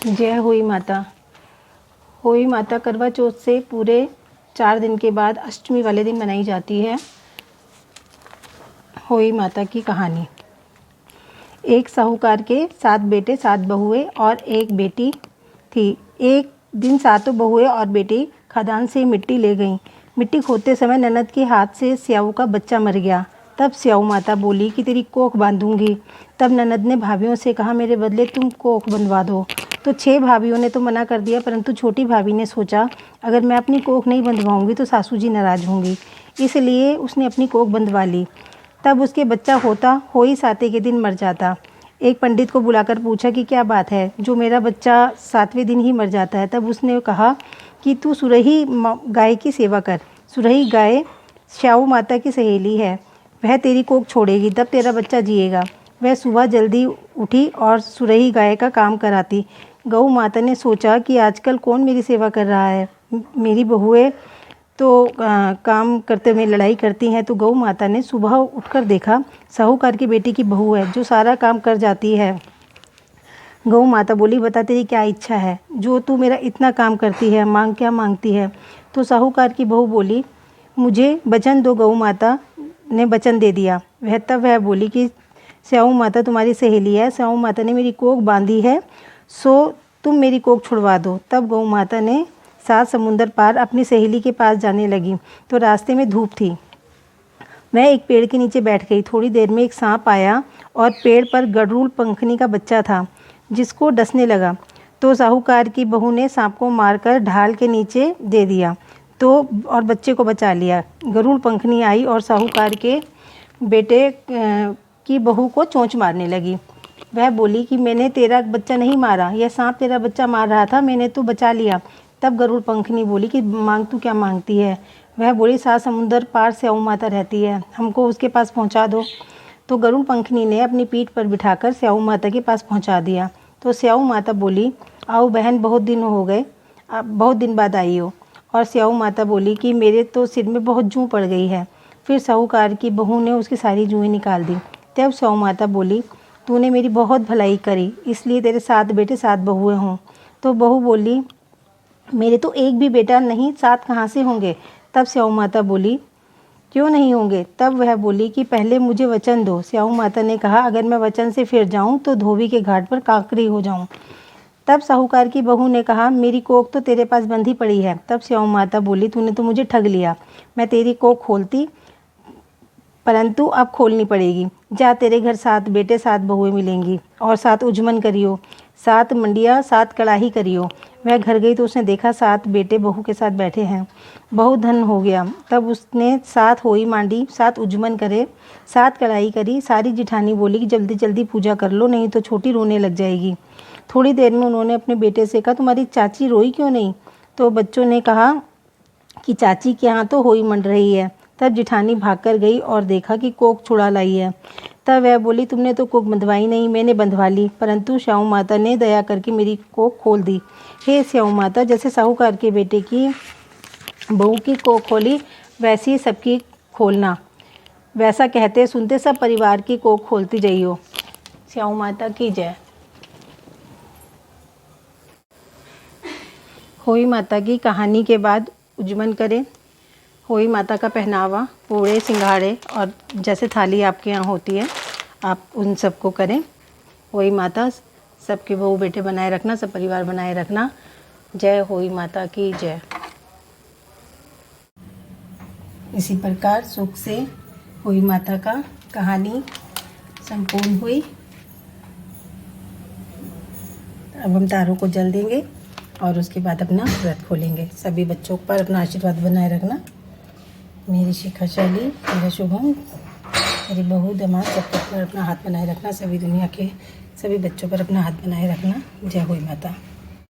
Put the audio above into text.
जय होई माता। होई माता करवा चौथ से पूरे 4 दिन के बाद अष्टमी वाले दिन मनाई जाती है। होई माता की कहानी। एक साहूकार के 7 बेटे 7 बहुएं और एक बेटी थी। एक दिन सातों बहुएं और बेटी खदान से मिट्टी ले गईं। मिट्टी खोदते समय ननद के हाथ से स्याऊ का बच्चा मर गया। तब स्याऊ माता बोली कि तेरी कोख बांधूंगी। तब ननद ने भाभियों से कहा, मेरे बदले तुम कोख बंधवा दो। तो 6 भाभियों ने तो मना कर दिया, परंतु छोटी भाभी ने सोचा, अगर मैं अपनी कोख नहीं बंधवाऊंगी तो सासू जी नाराज़ होंगी, इसलिए उसने अपनी कोख बंधवा ली। तब उसके बच्चा होता होई साते के दिन मर जाता। एक पंडित को बुलाकर पूछा कि क्या बात है, जो मेरा बच्चा 7वें दिन ही मर जाता है। तब उसने कहा कि तू सुरही गाय की सेवा कर। सुरही गाय स्याऊ माता की सहेली है, वह तेरी कोख छोड़ेगी, तब तेरा बच्चा जिएगा। वह सुबह जल्दी उठी और सुरही गाय का काम कराती। गऊ माता ने सोचा कि आजकल कौन मेरी सेवा कर रहा है, मेरी बहुएं तो काम करते हुए लड़ाई करती हैं। तो गऊ माता ने सुबह उठकर देखा, साहूकार की बेटी की बहू है जो सारा काम कर जाती है। गऊ माता बोली, बता तेरी क्या इच्छा है, जो तू मेरा इतना काम करती है, मांग क्या मांगती है। तो साहूकार की बहू बोली, मुझे वचन दो। गऊ माता ने वचन दे दिया। तब वह बोली कि स्याऊ माता तुम्हारी सहेली है, स्याऊ माता ने मेरी कोख बांधी है, सो तुम मेरी कोख छुड़वा दो। तब गऊ माता ने 7 समुंदर पार अपनी सहेली के पास जाने लगी तो रास्ते में धूप थी। वह एक पेड़ के नीचे बैठ गई। थोड़ी देर में एक सांप आया और पेड़ पर गरुड़ पंखनी का बच्चा था, जिसको डसने लगा। तो साहूकार की बहू ने सांप को मारकर ढाल के नीचे दे दिया तो और बच्चे को बचा लिया। गरुड़ पंखनी आई और साहूकार के बेटे की बहू को चोंच मारने लगी। वह बोली कि मैंने तेरा बच्चा नहीं मारा, यह सांप तेरा बच्चा मार रहा था, मैंने तो बचा लिया। तब गरुड़ पंखनी बोली कि मांग तू क्या मांगती है। वह बोली, 7 समुंदर पार स्याऊ माता रहती है, हमको उसके पास पहुंचा दो। तो गरुड़ पंखनी ने अपनी पीठ पर बिठाकर स्याऊ माता के पास पहुंचा दिया। तो स्याऊ माता बोली, आओ बहन, बहुत दिन हो गए, बहुत दिन बाद आई हो। और स्याऊ माता बोली कि मेरे तो सिर में बहुत जूं पड़ गई है। फिर साहूकार की बहू ने उसकी सारी जुएं निकाल दी। तब स्याऊ माता बोली, तूने मेरी बहुत भलाई करी, इसलिए तेरे 7 बेटे 7 बहुएं हों। तो बहू बोली, मेरे तो एक भी बेटा नहीं, 7 कहाँ से होंगे। तब स्याऊ माता बोली, क्यों नहीं होंगे। तब वह बोली कि पहले मुझे वचन दो। स्याऊ माता ने कहा, अगर मैं वचन से फिर जाऊं तो धोबी के घाट पर काकरी हो जाऊं। तब साहूकार की बहू ने कहा, मेरी कोख तो तेरे पास बंधी पड़ी है। तब स्याऊ माता बोली, तूने तो मुझे ठग लिया, मैं तेरी कोख खोलती, परंतु अब खोलनी पड़ेगी। जा, तेरे घर 7 बेटे 7 बहुएं मिलेंगी और 7 उजमन करियो, 7 मंडिया 7 कड़ाही करियो। वह घर गई तो उसने देखा 7 बेटे बहू के साथ बैठे हैं। बहुत धन हो गया। तब उसने 7 होई मांडी, 7 उजमन करे, 7 कड़ाही करी। सारी जिठानी बोली कि जल्दी जल्दी पूजा कर लो, नहीं तो छोटी रोने लग जाएगी। थोड़ी देर में उन्होंने अपने बेटे से कहा, तुम्हारी चाची रोई क्यों नहीं। तो बच्चों ने कहा कि चाची के यहाँ तो होई मंड रही है। तब जिठानी भागकर गई और देखा कि कोख छुड़ा लाई है। तब वह बोली, तुमने तो कोख बंधवाई नहीं, मैंने बंधवा ली, परंतु स्याऊ माता ने दया करके मेरी कोख खोल दी। हे स्याऊ माता, जैसे साहूकार के बेटे की बहू की कोख खोली, वैसी सबकी खोलना। वैसा कहते सुनते सब परिवार की कोख खोलती जाइयो। स्याऊ माता की जय। होई माता की कहानी के बाद उजमन करें। होई माता का पहनावा, पूरे सिंगाड़े और जैसे थाली आपके यहाँ होती है, आप उन सबको करें। होई माता सबके बहू बेटे बनाए रखना, सब परिवार बनाए रखना। जय होई माता की जय। इसी प्रकार सुख से होई माता का कहानी संपूर्ण हुई। अब हम तारों को जल देंगे और उसके बाद अपना व्रत खोलेंगे। सभी बच्चों पर अपना आशीर्वाद बनाए रखना। मेरी शिखा शैली, मेरा शुभम, मेरी बहू दामाद, सब पर अपना हाथ बनाए रखना। सभी दुनिया के सभी बच्चों पर अपना हाथ बनाए रखना। जय होई माता।